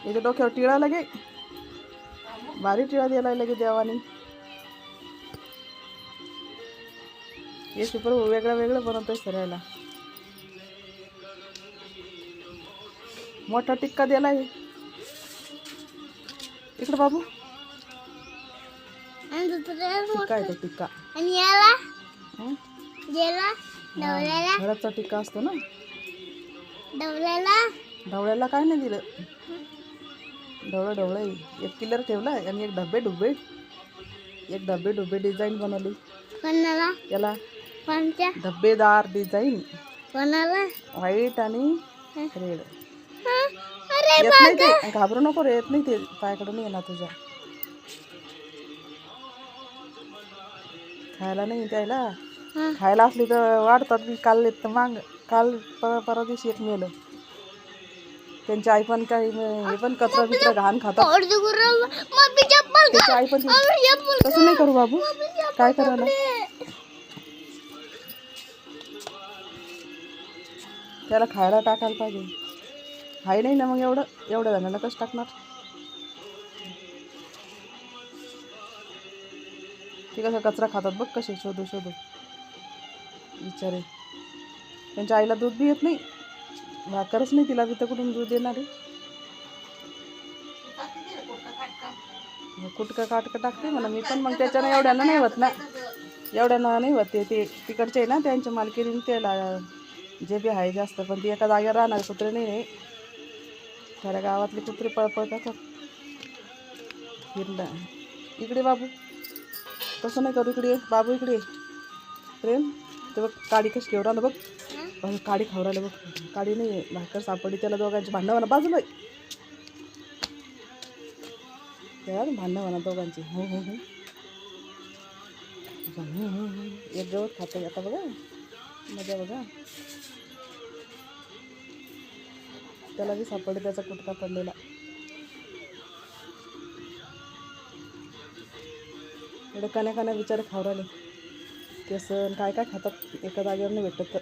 याच्या डोक्यावर टिळा लगे, भारी टिळा द्यायला लगे देवानी. हे सुपर वेगळं वेगळं बनवतोय सरायला. मोठा टिक्का दिलाय इकडे बाबू. टिक्का आहे तो टिक्का. घराचा टिक्का असतो ना. ढवळ्याला काय नाही दिलं. ढवळं एक किलर ठेवला आणि एक डब्बे डुबे डिझाईन बनवली त्याला. डब्बेदार डिझाईन व्हाईट आणि रेड. येत नाही ते, घाबरू नको रे, येत नाही ते, पायाकडून येणार तुझ्या. खायला नाही त्याला. खायला असली तर वाढतात की. काल परवा दिवशी एक मेलं. त्यांची आई पण काही हे पण कचरा बिचरा घाण खातात. त्याची आई पण तसं नाही करू बाबू. काय करायला त्याला खायला टाकायला पाहिजे. हाय नाही ना मग एवढ्या जणांना कसं टाकणार. ते कसं कचरा खातात बघ कसे शोधू बिचारे. त्यांच्या आईला दूध बी येत नाही, भाकरच नाही तिला, बी तर कुठून दूध येणार आहे. कुटका काटका टाकते म्हणा मी पण. मग त्याच्यानं एवढ्यानं नाही होत ना. एवढ्यानं नाही होत ते तिकडचे आहे ना त्यांच्या मालकीने त्याला जे बी आहे जास्त. पण ती एका जागेवर राहणार कुत्रे नाही. खऱ्या गावातले कुत्रे पळपळ करतात फिरला. इकडे बाबू तसं नाही करू. इकडे बाबू, इकडे प्रेम. ते बघ काडी कशी घेऊन राहिलं बघ. काडी खाऊ राहिलं बघ. काडी नाही भाकर सापडली त्याला. दोघांची भांडणं म्हणा बाजूला. भांडणं म्हणा दोघांची. हो एक गवत खातं आता बघा. मजा बघा. त्याला बी सापडले त्याचा कुटका पडलेला. एवढे कान्या बिचारे खाऊ राहिले. केसन काय काय खातात एका जागेवर नाही भेटत तर.